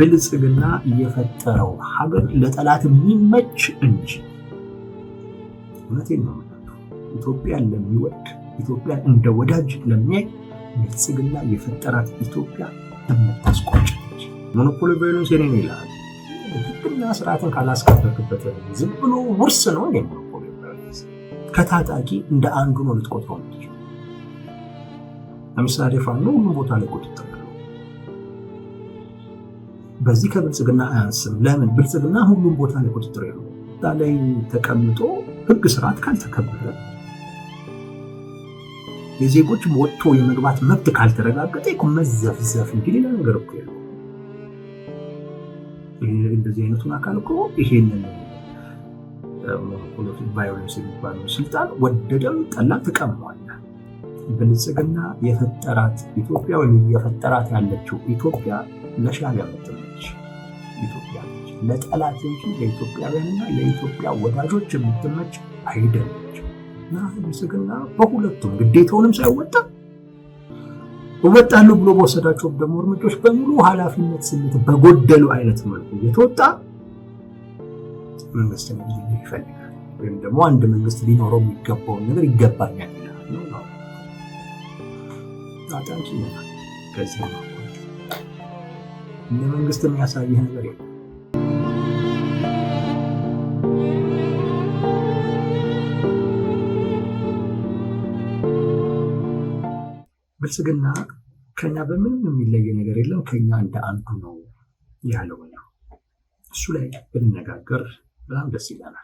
ብልጽግና የፈጠረው ሀገር ለጠላት የሚመች እንጂ እውነቴን ነው ኢትዮጵያን ለሚወድ ኢትዮጵያን እንደ ወዳጅ ለሚያይ ብልጽግና የፈጠራት ኢትዮጵያ የምታስቆጭ እንጂ ሞኖፖሊ ቫዮለንስ የኔ ይላል። ህግና ስርዓትን ካላስከበርክበት ዝም ብሎ ውርስ ነው ሞኖፖሊ ቫዮለንስ። ከታጣቂ እንደ አንዱ ነው ልትቆጥረው እንጂ ለምሳሌ ፋኖ ሁሉም ቦታ ላይ ቁጥጥር አለው። በዚህ ከብልጽግና አያንስም። ለምን? ብልጽግና ሁሉም ቦታ ላይ ቁጥጥር ያለው ላይ ተቀምጦ ህግ ስርዓት ካልተከበረ የዜጎች ወጥቶ የመግባት መብት ካልተረጋገጠ መዘፍዘፍ እንጂ ሌላ ነገር እኮ ያለው እንደዚህ አይነቱን አካል እኮ ይሄንን ሞኖፖሊ ቫዮለንስ የሚባለው ስልጣን ወደደም ጠላ ተቀምጧል። ብልጽግና የፈጠራት ኢትዮጵያ ወይም የፈጠራት ያለችው ኢትዮጵያ ለሻዕቢያ የምትመች ኢትዮጵያ ነች። ለጠላት እንጂ ለኢትዮጵያውያንና ለኢትዮጵያ ወዳጆች የምትመች አይደለች። እና ብልጽግና በሁለቱም ግዴታውንም ሳይወጣ እወጣለሁ ብሎ በወሰዳቸው ደግሞ እርምጃዎች በሙሉ ኃላፊነት ስሜት በጎደሉ አይነት መልኩ እየተወጣ መንግስት ይፈልጋል ወይም ደግሞ አንድ መንግስት ሊኖረው የሚገባውን ነገር ይገባኛል ይላል ነው አጣቂ ነው። ከዚህ ነው መንግስት የሚያሳይህ ነገር የለም። ብልጽግና ከኛ በምንም የሚለየ ነገር የለም፣ ከኛ እንደ አንዱ ነው ያለው ነው። እሱ ላይ ብንነጋገር በጣም ደስ ይላል።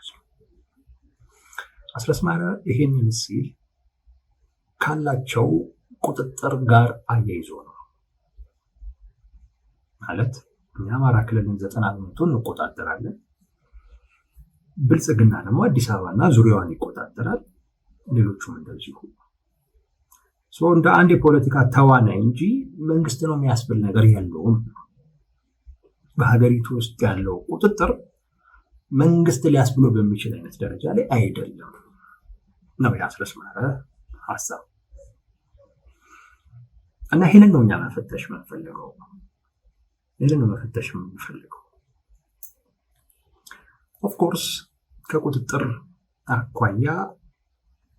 አስረስ ማረ ይሄንን ሲል ካላቸው ቁጥጥር ጋር አያይዞ ነው ማለት እኛ አማራ ክልልን 90% እንቆጣጠራለን። ብልጽግና ደግሞ አዲስ አበባና ዙሪያዋን ይቆጣጠራል። ሌሎቹም እንደዚሁ እንደ አንድ የፖለቲካ ተዋናይ እንጂ መንግስት ነው የሚያስብል ነገር የለውም። በሀገሪቱ ውስጥ ያለው ቁጥጥር መንግስት ሊያስብሎ በሚችል አይነት ደረጃ ላይ አይደለም ነው የአስረስ ማረ ሀሳብ። እና ይህንን ነው እኛ መፈተሽ የምንፈልገው። ኦፍኮርስ ከቁጥጥር አኳያ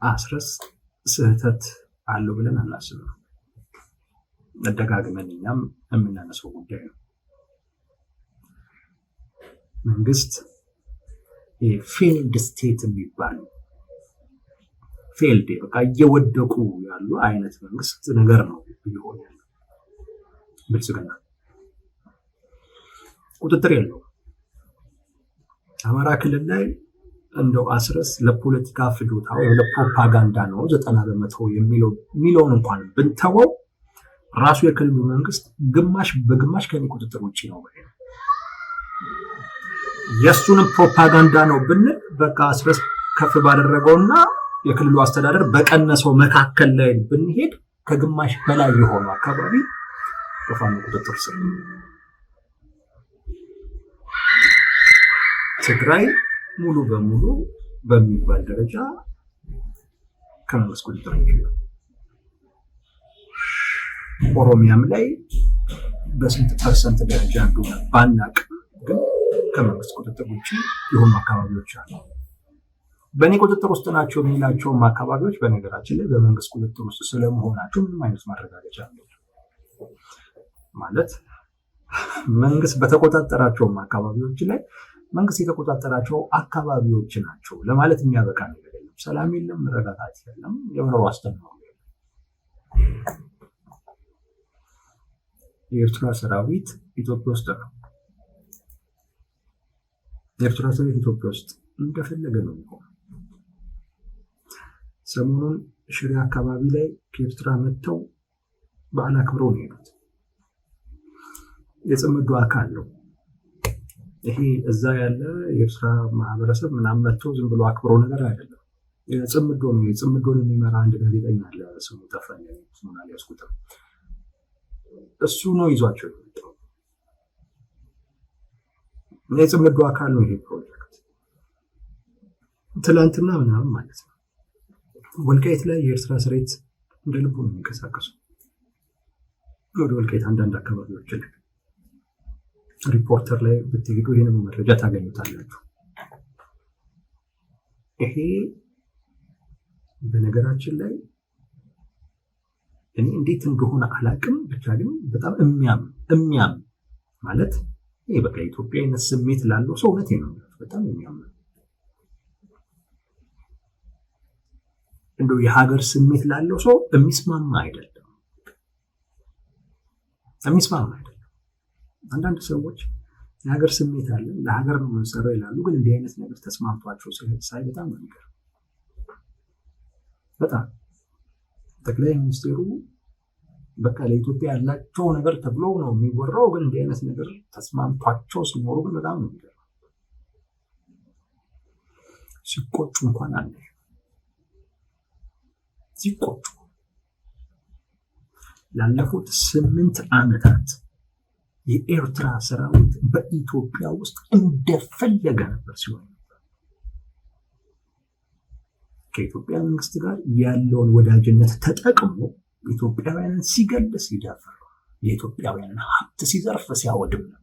አስረስ ስህተት አለው ብለን አናስብም። ደጋግመን እኛም የምናነሳው ጉዳይ ነው። መንግስት ፌልድ ስቴት የሚባል ፌልድ በቃ እየወደቁ ያሉ አይነት መንግስት ነገር ነው ይሆን ያለው። ብልጽግና ቁጥጥር የለውም። አማራ ክልል ላይ እንደው አስረስ ለፖለቲካ ፍጆታ ወይ ለፕሮፓጋንዳ ነው 90% የሚለውን እንኳን ብንተወው ራሱ የክልሉ መንግስት ግማሽ በግማሽ ከኔ ቁጥጥር ውጪ ነው ማለት ነው። የሱንም ፕሮፓጋንዳ ነው ብንል በቃ አስረስ ከፍ ባደረገውና የክልሉ አስተዳደር በቀነሰው መካከል ላይ ብንሄድ ከግማሽ በላይ የሆነው አካባቢ በፋኖ ቁጥጥር ስር ነው። ትግራይ ሙሉ በሙሉ በሚባል ደረጃ ከመንግስት ቁጥጥር ውጪ ነው። ኦሮሚያም ላይ በስንት ፐርሰንት ደረጃ እንደሆነ ባናውቅም ግን ከመንግስት ቁጥጥር ውጪ የሆኑ አካባቢዎች አሉ። በእኔ ቁጥጥር ውስጥ ናቸው የሚላቸውም አካባቢዎች በነገራችን ላይ በመንግስት ቁጥጥር ውስጥ ስለመሆናቸው ምንም አይነት ማረጋገጫ የለም። ማለት መንግስት በተቆጣጠራቸውም አካባቢዎች ላይ መንግስት የተቆጣጠራቸው አካባቢዎች ናቸው ለማለት የሚያበቃ ነገር የለም። ሰላም የለም፣ መረጋጋት የለም፣ የመኖር ዋስትና የለም። የኤርትራ ሰራዊት ኢትዮጵያ ውስጥ ነው። የኤርትራ ሰራዊት ኢትዮጵያ ውስጥ እንደፈለገ ነው የሚሆነው። ሰሞኑን ሽሬ አካባቢ ላይ ከኤርትራ መጥተው በዓል አክብረው ነው የሄዱት። የጽምዶ አካል ነው ይሄ። እዛ ያለ የኤርትራ ማህበረሰብ ምናምን መጥቶ ዝም ብሎ አክብሮ ነገር አይደለም። የጽምዶን የሚመራ አንድ ጋዜጠኛ አለ፣ ስሙ ጠፋኝ፣ ስሙን አልያዝኩትም። እሱ ነው ይዟቸው የመጣው። የጽምዶ አካል ነው ይሄ ፕሮጀክት። ትላንትና ምናምን ማለት ነው ወልቃይት ላይ የኤርትራ ሰራዊት እንደ ልቡ ነው የሚንቀሳቀሱ። ወደ ወልቃይት አንዳንድ አካባቢዎች ላይ ሪፖርተር ላይ ብትሄዱ ይሄንን መረጃ ታገኙታላችሁ። ይሄ በነገራችን ላይ እኔ እንዴት እንደሆነ አላቅም፣ ብቻ ግን በጣም የሚያም ማለት ይሄ በቃ ኢትዮጵያዊነት ስሜት ላለው ሰው እውነቴን ነው በጣም የሚያም እንደው የሀገር ስሜት ላለው ሰው የሚስማማ አይደለም። አንዳንድ ሰዎች የሀገር ስሜት አለ ለሀገር ነው የምንሰራው ይላሉ፣ ግን እንዲህ አይነት ነገር ተስማምቷቸው ሳይ በጣም ነው የሚገርም። በጣም ጠቅላይ ሚኒስትሩ በቃ ለኢትዮጵያ ያላቸው ነገር ተብሎ ነው የሚወራው፣ ግን እንዲህ አይነት ነገር ተስማምቷቸው ሲኖሩ ግን በጣም ነው የሚገርም። ሲቆጩ እንኳን አለ ሲቆጩ ላለፉት 8 ዓመታት የኤርትራ ሰራዊት በኢትዮጵያ ውስጥ እንደፈለገ ነበር ሲሆን ከኢትዮጵያ መንግስት ጋር ያለውን ወዳጅነት ተጠቅሞ ኢትዮጵያውያንን ሲገል ሲደፍር የኢትዮጵያውያንን ሀብት ሲዘርፍ ሲያወድም ነው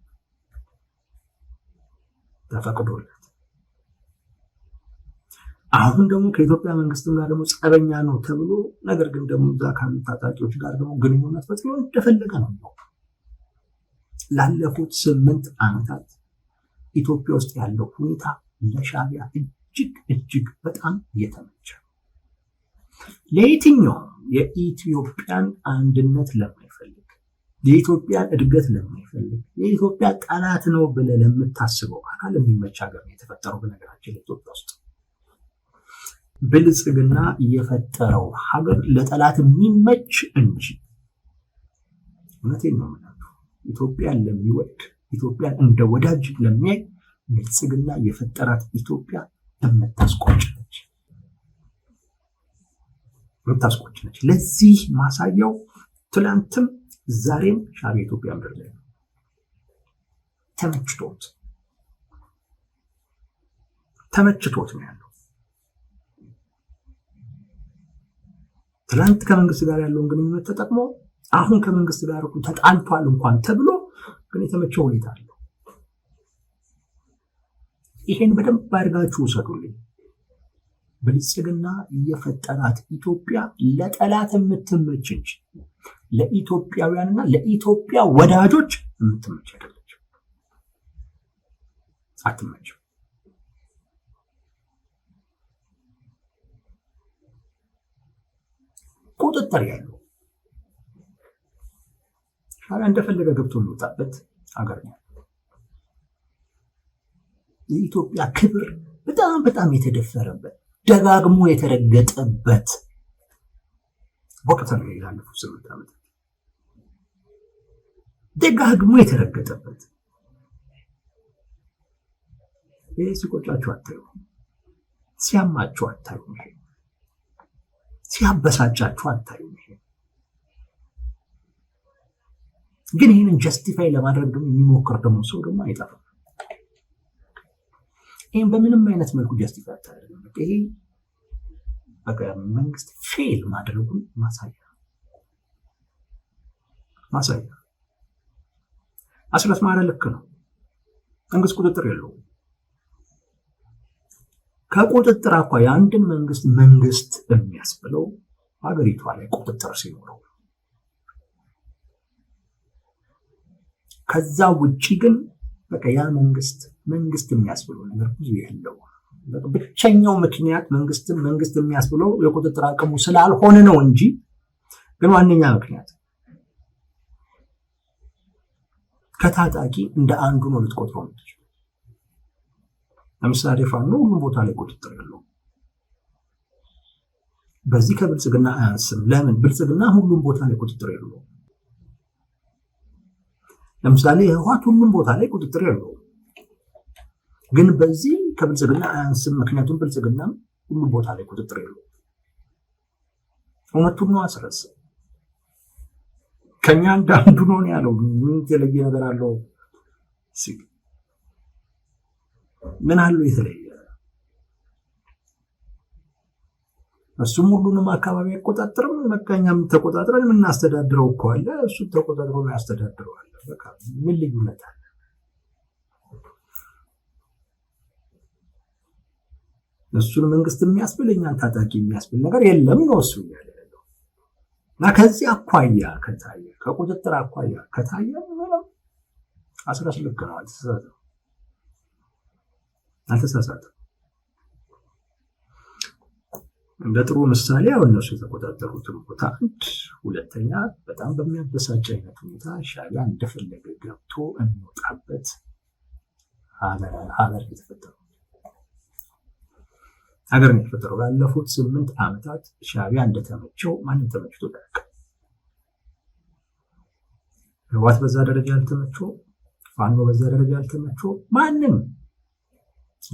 ተፈቅዶለት። አሁን ደግሞ ከኢትዮጵያ መንግስት ጋር ደግሞ ጸበኛ ነው ተብሎ ነገር ግን ደግሞ እዛ ካሉ ታጣቂዎች ጋር ደግሞ ግንኙነት ፈጥሮ እንደፈለገ ነው። ላለፉት 8 ዓመታት ኢትዮጵያ ውስጥ ያለው ሁኔታ ለሻዕቢያ እጅግ በጣም እየተመቸ ለየትኛው የኢትዮጵያን አንድነት ለማይፈልግ የኢትዮጵያን እድገት ለማይፈልግ የኢትዮጵያ ጠላት ነው ብለህ ለምታስበው አካል የሚመች ሀገር ነው የተፈጠረው። በነገራችን ኢትዮጵያ ውስጥ ብልጽግና የፈጠረው ሀገር ለጠላት የሚመች እንጂ እውነቴን ነው የምናገረው ኢትዮጵያን ለሚወድ ኢትዮጵያን እንደ ወዳጅ ለሚያይ ብልጽግና የፈጠራት ኢትዮጵያ የምታስቆጭ ነች። ለዚህ ማሳያው ትላንትም ዛሬም ሻዕቢያ ኢትዮጵያ ምድር ላይ ነው። ተመችቶት ነው ያለው። ትላንት ከመንግስት ጋር ያለውን ግንኙነት ተጠቅሞ አሁን ከመንግስት ጋር ተጣልቷል እንኳን ተብሎ ግን የተመቸው ሁኔታ አለው። ይሄን በደንብ አድርጋችሁ ውሰዱልኝ። ብልጽግና የፈጠራት ኢትዮጵያ ለጠላት የምትመች እንጂ ለኢትዮጵያውያንና ለኢትዮጵያ ወዳጆች የምትመች አይደለችም። አትመችም። ቁጥጥር ያለው ሻዕቢያ እንደፈለገ ገብቶ የሚወጣበት ሀገር ነው። የኢትዮጵያ ክብር በጣም የተደፈረበት ደጋግሞ የተረገጠበት ወቅት ነው። ያለፉት 8 ዓመታት ደጋግሞ የተረገጠበት ይህ ሲቆጫችሁ አታዩ፣ ሲያማችሁ አታዩ፣ ሲያበሳጫችሁ አታዩ። ግን ይህንን ጀስቲፋይ ለማድረግ ደግሞ የሚሞክር ደግሞ ሰው ደግሞ አይጠፋም። ይህም በምንም አይነት መልኩ ጀስቲፋይ አታደርግም። ይሄ በቃ መንግስት ፌል ማድረጉን ማሳያ አስረስ ማረ ልክ ነው። መንግስት ቁጥጥር የለውም። ከቁጥጥር አኳያ አንድን መንግስት የሚያስብለው ሀገሪቷ ላይ ቁጥጥር ሲኖረው፣ ከዛ ውጪ ግን በቃ ያ መንግስት የሚያስብለው ነገር ብዙ የለው። ብቸኛው ምክንያት መንግስት የሚያስብለው የቁጥጥር አቅሙ ስላልሆነ ነው እንጂ ግን ዋነኛ ምክንያት ከታጣቂ እንደ አንዱ ነው ልትቆጥረው የምትችለው። ለምሳሌ ፋኖ ሁሉም ቦታ ላይ ቁጥጥር ያለው በዚህ ከብልጽግና አያንስም። ለምን? ብልጽግና ሁሉም ቦታ ላይ ቁጥጥር ያለው። ለምሳሌ ህወሓት ሁሉም ቦታ ላይ ቁጥጥር ያለው ግን በዚህ ከብልጽግና አያንስም። ምክንያቱም ብልጽግና ሁሉም ቦታ ላይ ቁጥጥር ያለው። እውነቱን ነው። አስረስ ከኛ አንዳንዱ ነው ያለው። ምን የተለየ ነገር አለው? ምን አለው የተለየ? እሱም ሁሉንም አካባቢ አይቆጣጠርም። መካኛም ተቆጣጥረን የምናስተዳድረው እኮ አለ። እሱ ተቆጣጥሮ ያስተዳድረዋል። በቃ ምን ልዩነት አለ? እሱን መንግስት የሚያስብል እኛን ታጣቂ የሚያስብል ነገር የለም ነው እሱ ያለ እና ከዚህ አኳያ ከታየ ከቁጥጥር አኳያ ከታየ ምንም አስረስ ልክ ነው። አልተሳሳተም። እንደ ጥሩ ምሳሌ አሁን እነሱ የተቆጣጠሩትን ቦታ አንድ፣ ሁለተኛ በጣም በሚያበሳጭ አይነት ሁኔታ ሻዕቢያ እንደፈለገ ገብቶ እንወጣበት ሀገር የተፈጠረው ሀገር ነው የተፈጠረው። ባለፉት 8 ዓመታት ሻዕቢያ እንደተመቸው ማንም ተመችቶ አያውቅም። ህወሓት በዛ ደረጃ ያልተመቸው፣ ፋኖ በዛ ደረጃ ያልተመቸው ማንም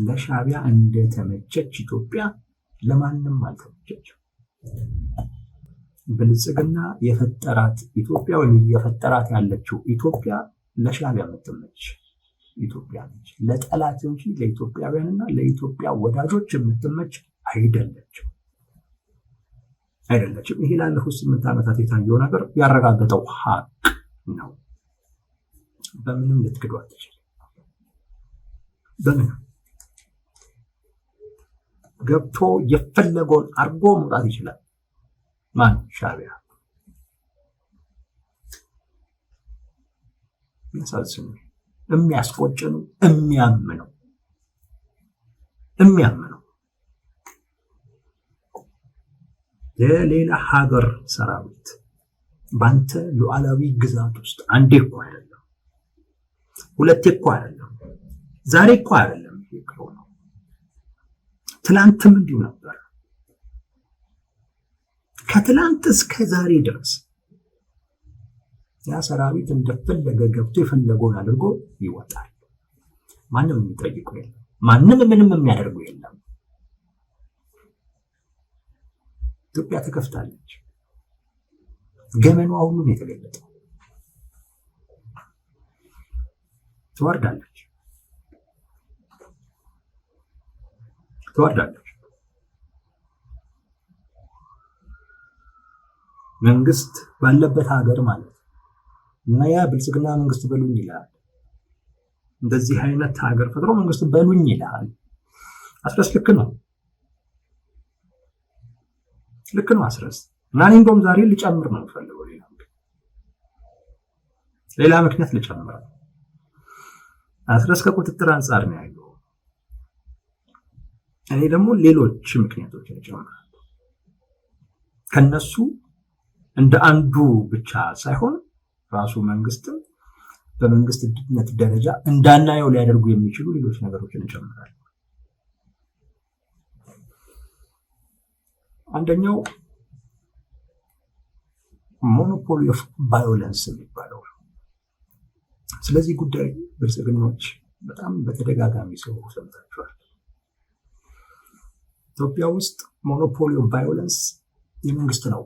ለሻዕቢያ እንደተመቸች ኢትዮጵያ ለማንም አልተመቸችም። ብልጽግና የፈጠራት ኢትዮጵያ ወይም የፈጠራት ያለችው ኢትዮጵያ ለሻዕቢያ የምትመች ኢትዮጵያ ነች። ለጠላት እንጂ ለኢትዮጵያውያንና ለኢትዮጵያ ወዳጆች የምትመች አይደለችም። ይሄ ላለፉት 8 ዓመታት የታየው ነገር ያረጋገጠው ሀቅ ነው። በምንም ልትክዱ አትችልም። በምንም ገብቶ የፈለገውን አርጎ መውጣት ይችላል። ማን? ሻዕቢያ። የሚያሳዝኑ የሚያስቆጭኑ የሚያምነው የሌላ ሀገር ሰራዊት በአንተ ሉዓላዊ ግዛት ውስጥ አንዴ እኮ አይደለም፣ ሁለቴ እኮ አይደለም፣ ዛሬ እኮ አይደለም። ይሄ ነው። ትላንትም እንዲሁ ነበር። ከትላንት እስከ ዛሬ ድረስ ያ ሰራዊት እንደፈለገ ገብቶ የፈለገውን አድርጎ ይወጣል። ማንም የሚጠይቀው የለም። ማንም ምንም የሚያደርገው የለም። ኢትዮጵያ ተከፍታለች። ገመኗ ሁሉም የተገለጠው። ትወርዳለች። መንግስት ባለበት ሀገር ማለት እና ያ ብልጽግና መንግስት በሉኝ ይላል። እንደዚህ አይነት ሀገር ፈጥሮ መንግስት በሉኝ ይላል። አስረስ ልክ ነው አስረስ። እና እኔ እንደውም ዛሬ ልጨምር ነው የምፈልገው። ሌላ ምክንያት ልጨምር። አስረስ ከቁጥጥር አንጻር ነው ያለው። እኔ ደግሞ ሌሎች ምክንያቶችን እጨምራለሁ። ከነሱ እንደ አንዱ ብቻ ሳይሆን ራሱ መንግስትም በመንግስትነት ደረጃ እንዳናየው ሊያደርጉ የሚችሉ ሌሎች ነገሮችን እጨምራለሁ። አንደኛው ሞኖፖሊ ኦፍ ቫዮለንስ የሚባለው። ስለዚህ ጉዳይ ብልጽግናዎች በጣም በተደጋጋሚ ሲሆኑ ሰምታችኋል። ኢትዮጵያ ውስጥ ሞኖፖሊ ኦፍ ቫዮለንስ የመንግስት ነው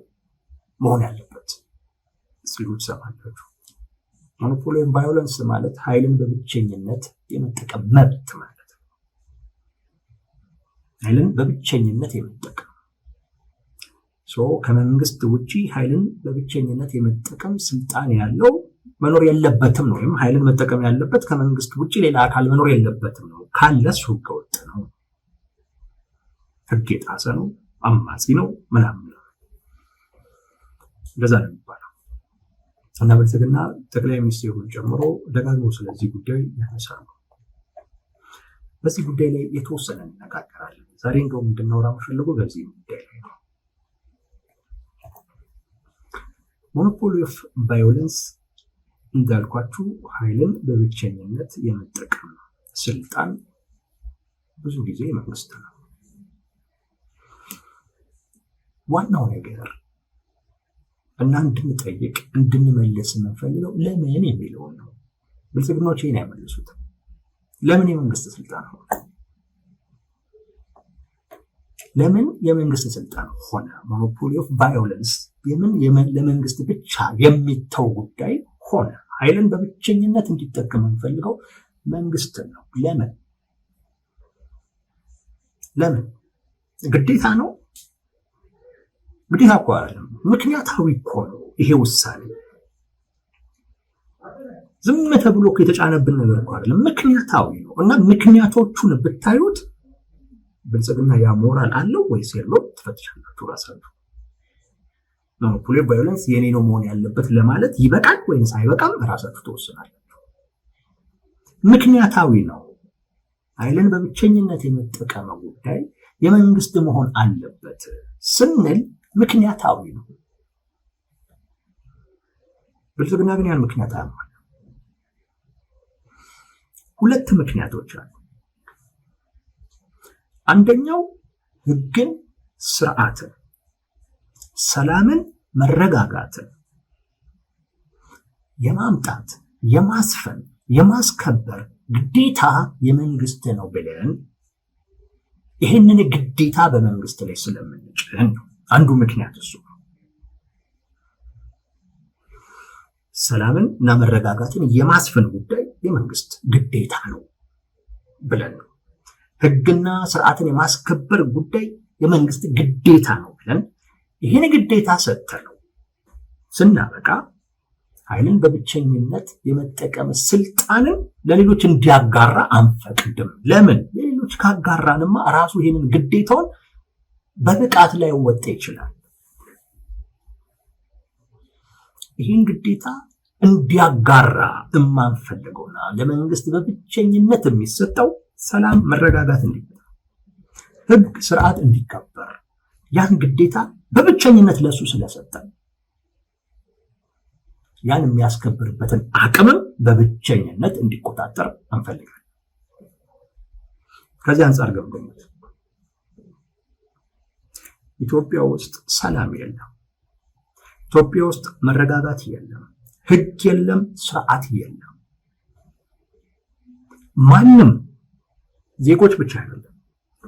መሆን ያለበት ሲሉ ትሰማላችሁ። ሞኖፖሊ ኦፍ ቫዮለንስ ማለት ኃይልን በብቸኝነት የመጠቀም መብት ማለት ነው። ኃይልን በብቸኝነት የመጠቀም ከመንግስት ውጪ ኃይልን በብቸኝነት የመጠቀም ስልጣን ያለው መኖር የለበትም ነው። ወይም ኃይልን መጠቀም ያለበት ከመንግስት ውጪ ሌላ አካል መኖር የለበትም ነው። ካለሱ ህገወጥ ነው፣ ህግ የጣሰ ነው፣ አማጺ ነው ምናምን እንደዛ ነው የሚባለው። እና ብልጽግና ጠቅላይ ሚኒስትሩን ጨምሮ ደጋግሞ ስለዚህ ጉዳይ ያነሳሉ። በዚህ ጉዳይ ላይ የተወሰነ እንነጋገራለን። ዛሬ እንደውም እንድናወራ የምፈልገው በዚህ ጉዳይ ላይ ነው። ሞኖፖሊ ኦፍ ቫዮለንስ እንዳልኳችሁ ኃይልን በብቸኝነት የመጠቀም ስልጣን ብዙ ጊዜ መንግስት ነው። ዋናው ነገር እና እንድንጠይቅ እንድንመለስ የምንፈልገው ለምን የሚለውን ነው። ብልጽግናዎች ይህን ያመልሱት። ለምን የመንግስት ስልጣን ሆነ? ለምን የመንግስት ስልጣን ሆነ? ሞኖፖሊ ኦፍ ቫዮለንስ ለመንግስት ብቻ የሚተው ጉዳይ ሆነ? ኃይልን በብቸኝነት እንዲጠቀም የምንፈልገው መንግስት ነው። ለምን ግዴታ ነው? ግዴታ እኮ አይደለም፣ ምክንያታዊ እኮ ነው ይሄ ውሳኔ። ዝም ተብሎ እኮ የተጫነብን ነገር እኮ አይደለም፣ ምክንያታዊ ነው። እና ምክንያቶቹን ብታዩት ብልጽግና ያ ሞራል አለው ወይስ የለውም ትፈትሻላችሁ ራሳችሁ። ሞኖፖሊ ቫዮለንስ የኔ ነው መሆን ያለበት ለማለት ይበቃል ወይስ አይበቃም ራሳችሁ ተወስናላችሁ። ምክንያታዊ ነው። ኃይልን በብቸኝነት የመጠቀም ጉዳይ የመንግስት መሆን አለበት ስንል ምክንያታዊ ነው። ብልጽግና ግን ያን ምክንያት አያሟላም። ሁለት ምክንያቶች አሉ። አንደኛው ህግን፣ ስርዓትን፣ ሰላምን፣ መረጋጋትን የማምጣት የማስፈን የማስከበር ግዴታ የመንግስት ነው ብለን ይህንን ግዴታ በመንግስት ላይ ስለምንጭን ነው። አንዱ ምክንያት እሱ ነው። ሰላምን እና መረጋጋትን የማስፈን ጉዳይ የመንግስት ግዴታ ነው ብለን ነው። ህግና ስርዓትን የማስከበር ጉዳይ የመንግስት ግዴታ ነው ብለን ይህን ግዴታ ሰጥተነው ስናበቃ ኃይልን በብቸኝነት የመጠቀም ስልጣንን ለሌሎች እንዲያጋራ አንፈቅድም። ለምን? ለሌሎች ካጋራንማ ራሱ ይህንን ግዴታውን በብቃት ላይ ወጣ ይችላል። ይህን ግዴታ እንዲያጋራ የማንፈልገውና ለመንግስት በብቸኝነት የሚሰጠው ሰላም፣ መረጋጋት እንዲመጣ፣ ህግ፣ ስርዓት እንዲከበር ያን ግዴታ በብቸኝነት ለሱ ስለሰጠን ያን የሚያስከብርበትን አቅምም በብቸኝነት እንዲቆጣጠር አንፈልጋለን። ከዚህ አንጻር ገምገሙት። ኢትዮጵያ ውስጥ ሰላም የለም። ኢትዮጵያ ውስጥ መረጋጋት የለም። ህግ የለም። ስርዓት የለም። ማንም ዜጎች ብቻ አይደለም፣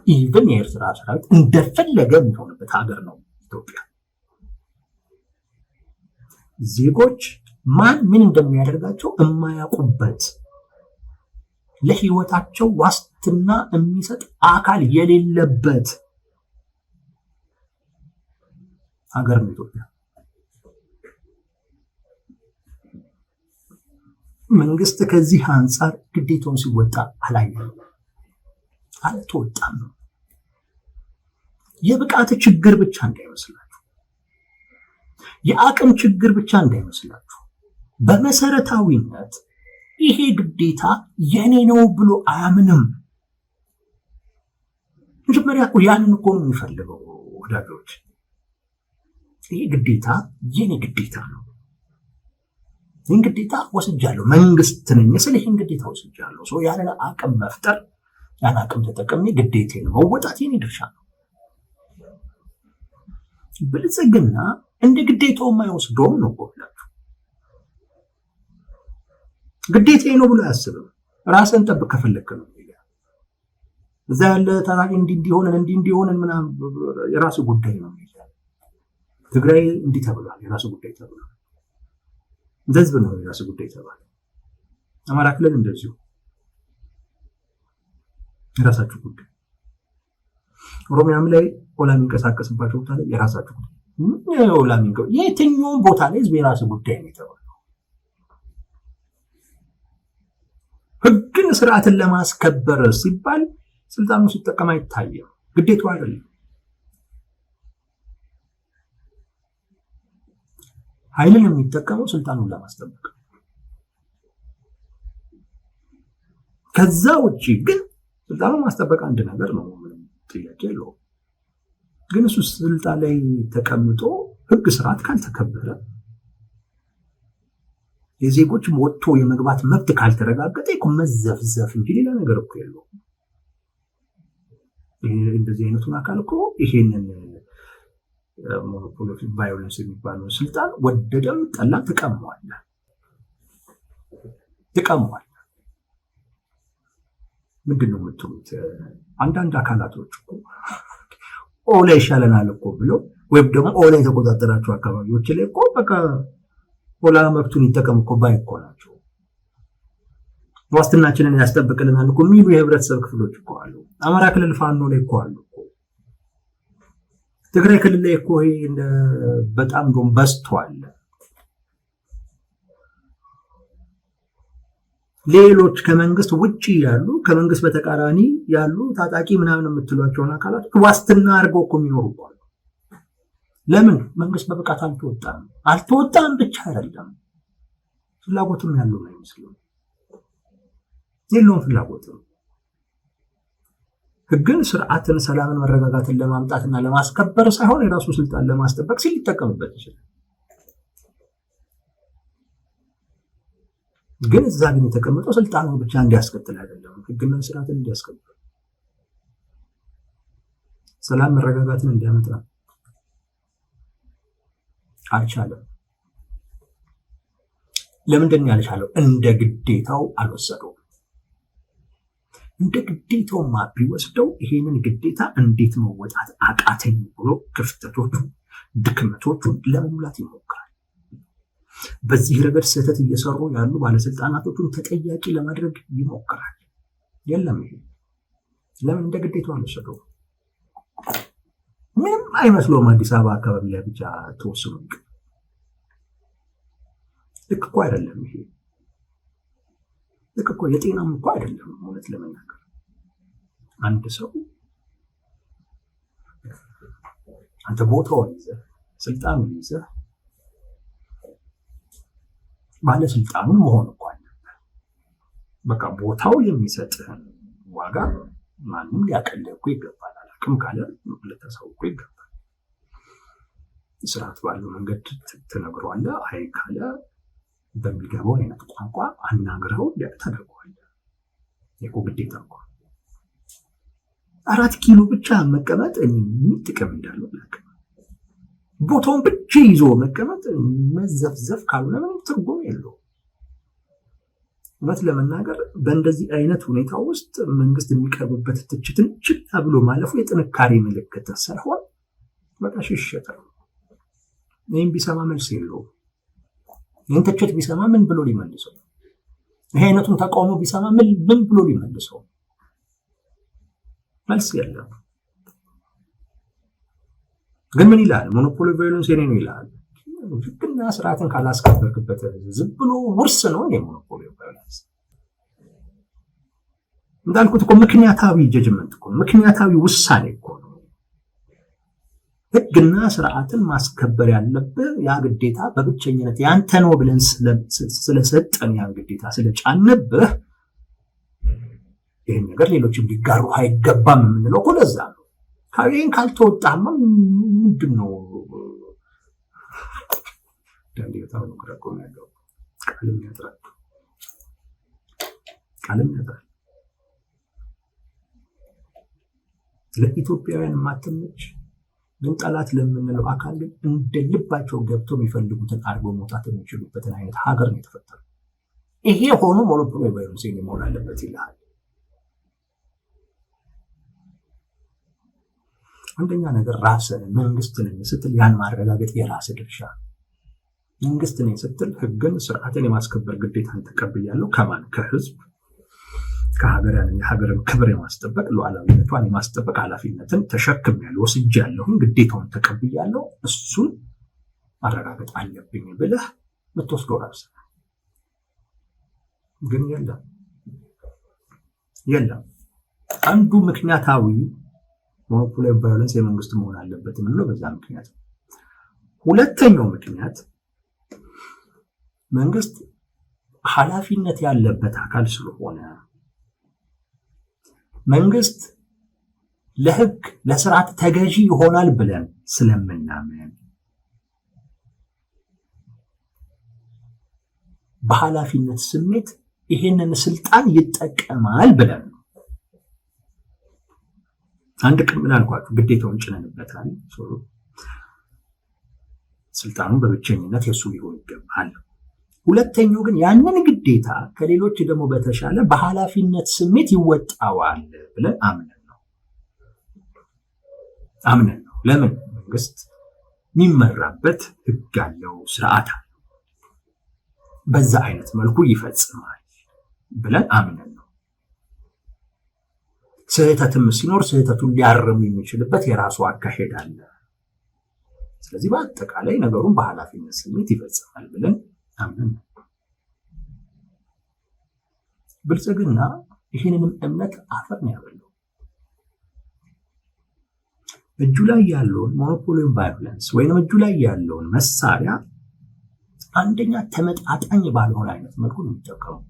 ኢቭን የኤርትራ ሰራዊት እንደፈለገ የሚሆንበት ሀገር ነው ኢትዮጵያ። ዜጎች ማን ምን እንደሚያደርጋቸው የማያውቁበት፣ ለህይወታቸው ዋስትና የሚሰጥ አካል የሌለበት ሀገር ነው ኢትዮጵያ። መንግስት ከዚህ አንጻር ግዴታውን ሲወጣ አላየንም፣ አልተወጣም ነው። የብቃት ችግር ብቻ እንዳይመስላችሁ፣ የአቅም ችግር ብቻ እንዳይመስላችሁ። በመሰረታዊነት ይሄ ግዴታ የኔ ነው ብሎ አያምንም። መጀመሪያ እኮ ያንን እኮ ነው የሚፈልገው ወዳጆች። ይሄ ግዴታ የኔ ግዴታ ነው። ይህን ግዴታ ወስጃለሁ፣ መንግስት ነኝ ስለ ይህን ግዴታ ወስጃለሁ። ሰው ያንን አቅም መፍጠር፣ ያን አቅም ተጠቅሜ ግዴታዬን መወጣት የኔ ድርሻ ነው። ብልጽግና እንደ ግዴታው የማይወስደውም ነው ብላችሁ ግዴታዬ ነው ብሎ አያስብም። ራስን ጠብቅ ከፈለክ ነው እዛ ያለ ታራቂ እንዲሆነን እንዲሆነን ምናምን የራሱ ጉዳይ ነው። ትግራይ እንዲህ ተብሏል፣ የራሱ ጉዳይ ተብሏል። እንደዚህ ነው የራሱ ጉዳይ ተባለ። አማራ ክልል እንደዚሁ የራሳችሁ ጉዳይ። ኦሮሚያም ላይ ኦላ የሚንቀሳቀስባቸው ቦታ ላይ የራሳችሁ ጉዳይ። ኦላ የትኛውም ቦታ ላይ ህዝብ የራሱ ጉዳይ ነው የተባለው። ህግን ስርዓትን ለማስከበር ሲባል ስልጣኑ ሲጠቀም አይታየም። ግዴታው አይደለም። ኃይልን የሚጠቀመው ስልጣኑን ለማስጠበቅ። ከዛ ውጪ ግን ስልጣኑን ማስጠበቅ አንድ ነገር ነው፣ ምንም ጥያቄ የለውም። ግን እሱ ስልጣን ላይ ተቀምጦ ህግ ስርዓት ካልተከበረ፣ የዜጎች ወጥቶ የመግባት መብት ካልተረጋገጠ እኮ መዘፍዘፍ እንጂ ሌላ ነገር እኮ የለውም። እንደዚህ አይነቱን አካል እኮ ይሄንን ሞኖፖሊ ቫዮለንስ የሚባለው ስልጣን ወደደም ጠላም ተቀሟል። ምንድነው የምትሉት? አንዳንድ አካላቶች እኮ ኦላ ይሻለናል እኮ ብለው ወይም ደግሞ ኦላ የተቆጣጠራቸው አካባቢዎች ላይ እኮ በቃ ኦላ መብቱን ይጠቀም እኮ ባይ እኮ ናቸው። ዋስትናችንን ያስጠብቅልናል እኮ የሚሉ የህብረተሰብ ክፍሎች እኮ አሉ። አማራ ክልል ፋኖ ላይ እኮ አሉ እኮ። ትግራይ ክልል ላይ እኮ በጣም ዶም በዝቷል። ሌሎች ከመንግስት ውጪ ያሉ ከመንግስት በተቃራኒ ያሉ ታጣቂ ምናምን የምትሏቸውን አካላት ዋስትና አድርገው እኮ የሚኖሩ አሉ። ለምን? መንግስት በብቃት አልተወጣም ብቻ አይደለም ፍላጎትም ያለው ነው አይመስልም። የለውም ፍላጎትም። ህግን፣ ስርዓትን፣ ሰላምን፣ መረጋጋትን ለማምጣትና ለማስከበር ሳይሆን የራሱ ስልጣን ለማስጠበቅ ሲል ሊጠቀምበት ይችላል። ግን እዛ ግን የተቀመጠው ስልጣኑ ብቻ እንዲያስከትል አይደለም፣ ህግና ስርዓትን እንዲያስከብር፣ ሰላም መረጋጋትን እንዲያመጣ አልቻለም። ለምንድን ነው ያልቻለው? እንደ ግዴታው አልወሰደውም። እንደ ግዴታውማ ቢወስደው ይሄንን ግዴታ እንዴት መወጣት አቃተኝ ብሎ ክፍተቶቹን፣ ድክመቶቹን ለመሙላት ይሞክራል። በዚህ ረገድ ስህተት እየሰሩ ያሉ ባለስልጣናቶቹን ተጠያቂ ለማድረግ ይሞክራል። የለም ይሄ ለምን እንደ ግዴታው አልወሰደውም? ምንም አይመስለውም። አዲስ አበባ አካባቢ ላይ ብቻ ተወስኖ ይቀር። ልክ እኮ አይደለም ይሄ። ልክ እኮ የጤናም እኮ አይደለም። እውነት ለመናገር አንድ ሰው አንተ ቦታውን ይዘህ ስልጣኑን ይዘህ ባለስልጣኑን መሆን እኮ አለበት። በቃ ቦታው የሚሰጥህን ዋጋ ማንም ሊያቀልህ እኮ ይገባል። አላቅም ካለ ልታሳውቅ ይገባል። ስርዓት ባለው መንገድ ትነግረዋለህ። አይ ካለ በሚገባው አይነት ቋንቋ አናግረው ታደርገዋለህ። የኮ ግዴታ እኮ 4 ኪሎ ብቻ መቀመጥ ምን ጥቅም እንዳለው አላውቅም። ቦታውን ብቻ ይዞ መቀመጥ መዘፍዘፍ ካልሆነ ምንም ትርጉም የለውም። እውነት ለመናገር በእንደዚህ አይነት ሁኔታ ውስጥ መንግስት የሚቀርብበት ትችትን ችላ ብሎ ማለፉ የጥንካሬ ምልክት ሳይሆን በቃ ሽሽት ነው። ይህም ቢሰማ መልስ የለውም። ይህን ትችት ቢሰማ ምን ብሎ ሊመልሰው? ይህ አይነቱን ተቃውሞ ቢሰማ ምን ብሎ ሊመልሰው? መልስ የለም። ግን ምን ይላል? ሞኖፖሊ ቫዮለንስ የኔ ነው ይላል። ህግና ስርዓትን ካላስከበርክበት ዝም ብሎ ውርስ ነው እንደ ሞኖፖሊ ቫዮለንስ። እንዳልኩት እኮ ምክንያታዊ ጀጅመንት እኮ ነው፣ ምክንያታዊ ውሳኔ እኮ ነው። ህግና ስርዓትን ማስከበር ያለብህ ያ ግዴታ በብቸኝነት ያንተ ነው ብለን ስለሰጠን ያን ግዴታ ስለጫንብህ ይህን ነገር ሌሎች እንዲጋሩ አይገባም የምንለው እኮ ለዛ ነው። ይህን ካልተወጣማ ምንድን ነው ዳንዴታው ነው ከረቆ ያለው ቃልም ያጥራል። ለኢትዮጵያውያን ማተመች ግን ጠላት ለምንለው አካል ግን እንደ ልባቸው ገብቶ የሚፈልጉትን አድርጎ መውጣት የሚችሉበትን አይነት ሀገር ነው የተፈጠረው። ይሄ ሆኖ ሞኖፖሊ ቫዮለንስ መሆን አለበት ይላል። አንደኛ ነገር ራስን መንግስትን ስትል ያን ማረጋገጥ የራስ ድርሻ። መንግስትን ስትል ህግን ስርዓትን የማስከበር ግዴታን ተቀብያለሁ። ከማን? ከህዝብ፣ የሀገርን ክብር የማስጠበቅ ሉዓላዊነቷን የማስጠበቅ ኃላፊነትን ተሸክሜያለሁ፣ ወስጃለሁ፣ ግዴታውን ተቀብያለሁ። እሱን ማረጋገጥ አለብኝ ብለህ የምትወስደው ራስ ግን የለም። አንዱ ምክንያታዊ ሞኖፖሊ ቫዮለንስ የመንግስት መሆን አለበት የምንለው በዛ ምክንያት ነው። ሁለተኛው ምክንያት መንግስት ኃላፊነት ያለበት አካል ስለሆነ መንግስት ለህግ ለስርዓት ተገዢ ይሆናል ብለን ስለምናምን በኃላፊነት ስሜት ይሄንን ስልጣን ይጠቀማል ብለን ነው። አንድ ምን አልኳችሁ? ግዴታውን ጭነንበታል። ስልጣኑን በብቸኝነት የሱ ሊሆን ይገባል። ሁለተኛው ግን ያንን ግዴታ ከሌሎች ደግሞ በተሻለ በኃላፊነት ስሜት ይወጣዋል ብለን አምነን ነው። ለምን? መንግስት የሚመራበት ህግ አለው፣ ስርዓት አለው። በዛ አይነት መልኩ ይፈጽማል ብለን አምነን ነው። ስህተትም ሲኖር ስህተቱን ሊያርም የሚችልበት የራሱ አካሄድ አለ። ስለዚህ በአጠቃላይ ነገሩን በኃላፊነት ስሜት ይፈጽማል ብለን አምነን ነው። ብልጽግና ይህንንም እምነት አፈር ነው ያበላው። እጁ ላይ ያለውን ሞኖፖሊ ቫዮለንስ ወይም እጁ ላይ ያለውን መሳሪያ አንደኛ ተመጣጣኝ ባልሆነ አይነት መልኩ ነው የሚጠቀመው።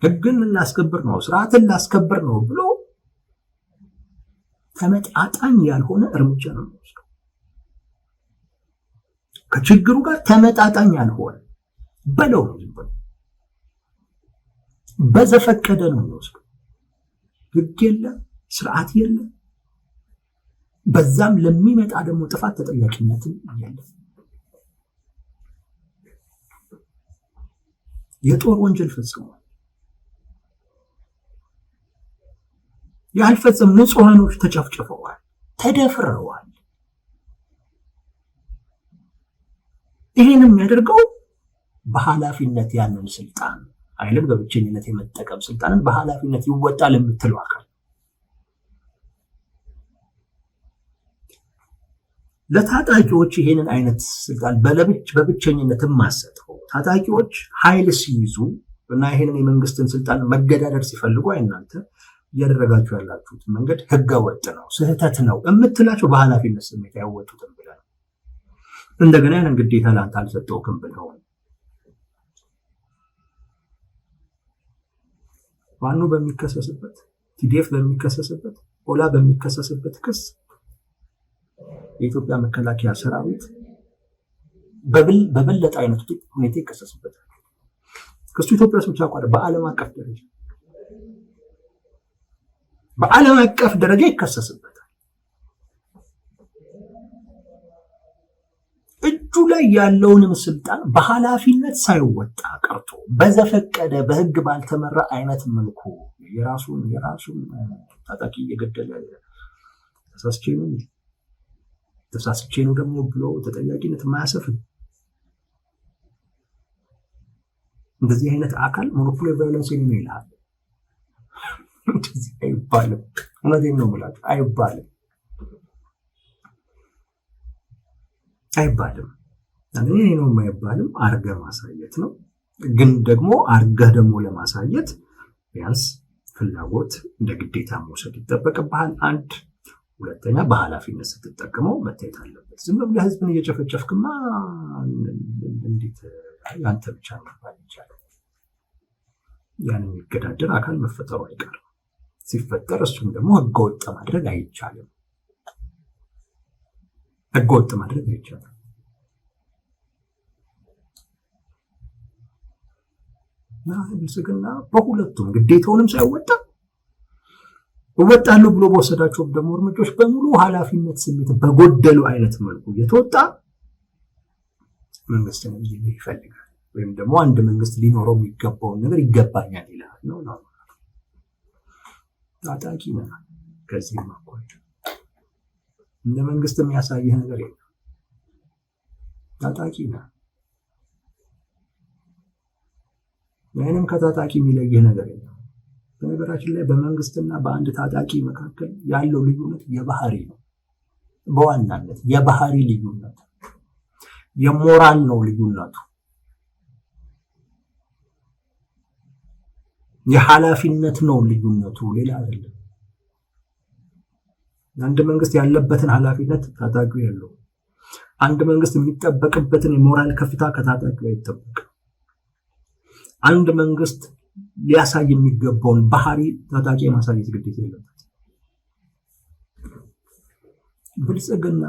ህግን ላስከብር ነው፣ ስርዓትን ላስከብር ነው ብሎ ተመጣጣኝ ያልሆነ እርምጃ ነው የሚወስደው። ከችግሩ ጋር ተመጣጣኝ ያልሆነ በለው ነው ዝም ብሎ በዘፈቀደ ነው የሚወስደው። ህግ የለ፣ ስርዓት የለ፣ በዛም ለሚመጣ ደግሞ ጥፋት ተጠያቂነትን ያለ የጦር ወንጀል ፈጽሟል። ያልፈጸሙ ንጹሃኖች ተጨፍጭፈዋል፣ ተደፍረዋል። ይሄንም የሚያደርገው በኃላፊነት ያንን ስልጣን አይልም በብቸኝነት የመጠቀም ስልጣንን በኃላፊነት ይወጣል የምትለው አካል ለታጣቂዎች ይሄንን አይነት ስልጣን በብቸኝነት ማሰጠው ታጣቂዎች ኃይል ሲይዙ እና ይሄንን የመንግስትን ስልጣን መገዳደር ሲፈልጉ እናንተ እያደረጋችሁ ያላችሁት መንገድ ህገወጥ ነው፣ ስህተት ነው የምትላቸው በኃላፊነት ስሜት ያወጡትን ብለህ እንደገና ያንን ግዴታ ለአንተ አልሰጠውክም ብለው ዋኑ በሚከሰስበት ቲዲኤፍ በሚከሰስበት ኦላ በሚከሰስበት ክስ የኢትዮጵያ መከላከያ ሰራዊት በበለጠ አይነት ሁኔታ ይከሰስበታል። ክሱ ኢትዮጵያ ውስጥ ብቻ እንኳን በዓለም አቀፍ ደረጃ ይከሰስበታል። እጁ ላይ ያለውንም ስልጣን በኃላፊነት ሳይወጣ ቀርቶ በዘፈቀደ በህግ ባልተመራ አይነት መልኩ የራሱን ታጣቂ እየገደለ ተሳስቼ ነው ደግሞ ብሎ ተጠያቂነት ማያሰፍን እንደዚህ አይነት አካል ሞኖፖሊ ቫዮለንስ ነው ይላል። እንደዚህ አይባልም። እውነቴን ነው የምላችሁ፣ አይባልም። እኔ ነው የማይባልም። አርገህ ማሳየት ነው። ግን ደግሞ አርገህ ደግሞ ለማሳየት ቢያንስ ፍላጎት እንደ ግዴታ መውሰድ ይጠበቅብሃል። አንድ ሁለተኛ በኃላፊነት ስትጠቀመው መታየት አለበት። ዝም ብለህ ህዝብን እየጨፈጨፍክማ እንዴት ያንተ ብቻ መባል ይቻላል? ያን የሚገዳደር አካል መፈጠሩ አይቀርም። ሲፈጠር እሱም ደግሞ ህገወጥ ማድረግ አይቻልም። ብልጽግና በሁለቱም ግዴታውንም ሳይወጣ እወጣለሁ ብሎ በወሰዳቸው ደግሞ እርምጃዎች በሙሉ ኃላፊነት ስሜት በጎደሉ አይነት መልኩ እየተወጣ መንግስትን ይፈልጋል። ወይም ደግሞ አንድ መንግስት ሊኖረው የሚገባውን ነገር ይገባኛል ይላል ነው። ታጣቂ ነህ። ከዚህም አኳያ እንደ መንግስት የሚያሳይህ ነገር የለም። ታጣቂ ነህ። ምንም ከታጣቂ የሚለይህ ነገር የለም። በነገራችን ላይ በመንግስትና በአንድ ታጣቂ መካከል ያለው ልዩነት የባህሪ ነው። በዋናነት የባህሪ ልዩነት፣ የሞራል ነው ልዩነቱ። የኃላፊነት ነው ልዩነቱ፣ ሌላ አይደለም። አንድ መንግስት ያለበትን ኃላፊነት ታጣቂው የለው። አንድ መንግስት የሚጠበቅበትን የሞራል ከፍታ ከታጣቂው አይጠበቅም። አንድ መንግስት ሊያሳይ የሚገባውን ባህሪ ታጣቂ የማሳየት ግዴታ የለበት። ብልጽግና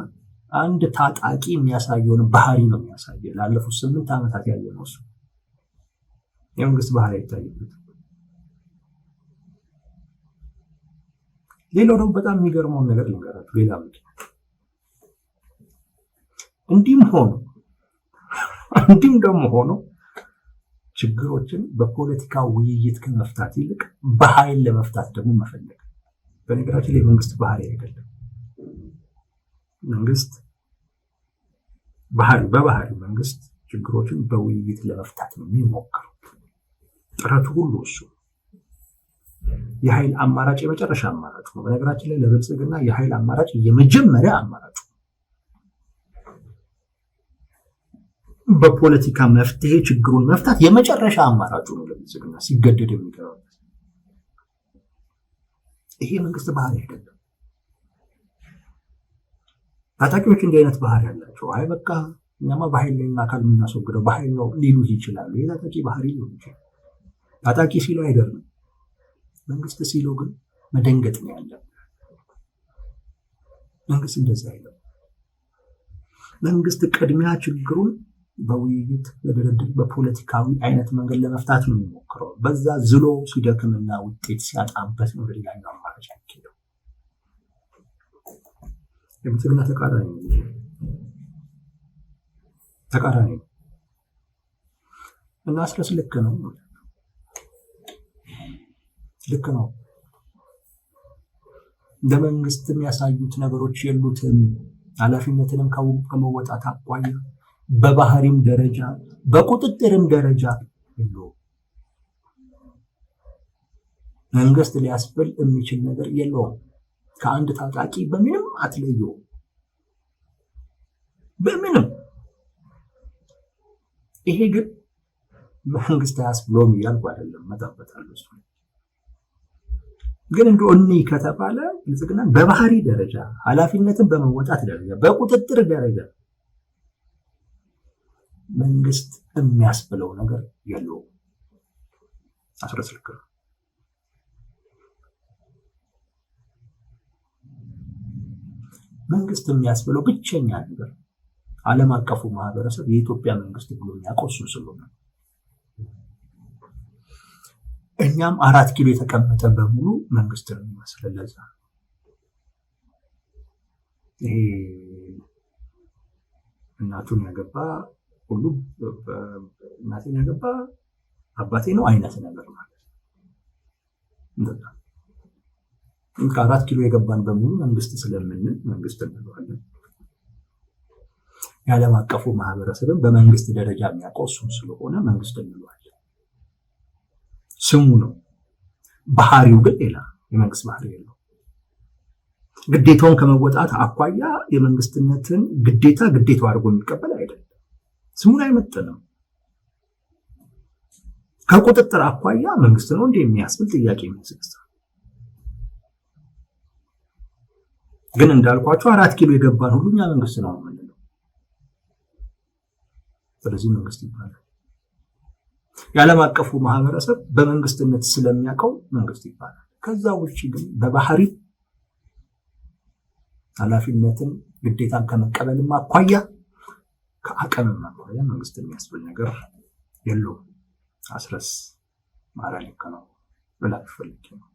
አንድ ታጣቂ የሚያሳየውን ባህሪ ነው የሚያሳየው። ላለፉት 8 ዓመታት ያየነው እሱ የመንግስት ባህሪ አይታይበት። ሌላው ደግሞ በጣም የሚገርመውን ነገር ልንገራችሁ። ሌላ ምክንያት እንዲህም ደግሞ ሆኖ ችግሮችን በፖለቲካ ውይይት ከመፍታት ይልቅ በኃይል ለመፍታት ደግሞ መፈለግ። በነገራችን ላይ መንግስት ባህሪ አይደለም። መንግስት በባህሪው መንግስት ችግሮችን በውይይት ለመፍታት ነው የሚሞክረው። ጥረቱ ሁሉ እሱ የኃይል አማራጭ የመጨረሻ አማራጭ ነው። በነገራችን ላይ ለብልጽግና የኃይል አማራጭ የመጀመሪያ አማራጭ በፖለቲካ መፍትሄ ችግሩን መፍታት የመጨረሻ አማራጩ ነው ለብልጽግና ሲገደድ የሚገባው። ይሄ መንግስት ባህሪ አይደለም። ታጣቂዎች እንዲህ አይነት ባህሪ ያላቸው አይ በቃ እኛማ በኃይል ላይ አካል የምናስወግደው በኃይል ነው ሊሉ ይችላሉ። የታጣቂ ባህሪ ሊሆን ይችላል። ታጣቂ ሲሉ አይደለም፣ መንግስት ሲሉ ግን መደንገጥ ነው ያለበት። መንግስት እንደዛ አይደለም። መንግስት ቅድሚያ ችግሩን በውይይት በድርድር በፖለቲካዊ አይነት መንገድ ለመፍታት ነው የሚሞክረው። በዛ ዝሎ ሲደክምና ውጤት ሲያጣበት ነው ሌላኛው አማራጭ ያለው። የብልጽግና ተቃራኒ ነው እና አስረስ ልክ ነው። እንደ መንግስት የሚያሳዩት ነገሮች የሉትም። ኃላፊነትንም ከመወጣት አኳያ በባህሪም ደረጃ በቁጥጥርም ደረጃ መንግስት ሊያስብል የሚችል ነገር የለውም። ከአንድ ታጣቂ በምንም አትለየው፣ በምንም። ይሄ ግን መንግስት አያስብሎም እያልኩ አይደለም፣ መጣበታለሁ። እሱ ግን እንደው እኔ ከተባለ ብልጽግና በባህሪ ደረጃ ኃላፊነትን በመወጣት ደረጃ በቁጥጥር ደረጃ መንግስት የሚያስብለው ነገር የለውም። አስረስልክ መንግስት የሚያስብለው ብቸኛ ነገር ዓለም አቀፉ ማህበረሰብ የኢትዮጵያ መንግስት ብሎ የሚያቆሱ ስለሆነ እኛም 4 ኪሎ የተቀመጠ በሙሉ መንግስት ነው የሚመስለው። ለዛ ይሄ እናቱን ያገባ ሁሉ እናቴን ያገባ አባቴ ነው አይነት ነገር ማለት እንደዛ። ከ4 ኪሎ የገባን በሙሉ መንግስት ስለምንል መንግስት እንለዋለን። የዓለም አቀፉ ማህበረሰብን በመንግስት ደረጃ የሚያቆሱ ስለሆነ መንግስት እንለዋለን። ስሙ ነው፣ ባህሪው ግን ሌላ የመንግስት ባህሪ የለው። ግዴታውን ከመወጣት አኳያ የመንግስትነትን ግዴታው አድርጎ የሚቀበል አይደለም። ስሙን አይመጥንም። ከቁጥጥር አኳያ መንግስት ነው እንደ የሚያስብል ጥያቄ የሚያስነሳ ግን እንዳልኳቸው 4 ኪሎ የገባን ሁሉ እኛ መንግስት ነው የምንለው። ስለዚህ መንግስት ይባላል። የዓለም አቀፉ ማህበረሰብ በመንግስትነት ስለሚያውቀው መንግስት ይባላል። ከዛ ውጪ ግን በባህሪ ኃላፊነትን ግዴታን ከመቀበልም አኳያ ከአቅምም አኳያ መንግስት የሚያስብል ነገር የለውም። አስረስ ማራ ልክ ነው ብላችሁ ፈልጌ ነው።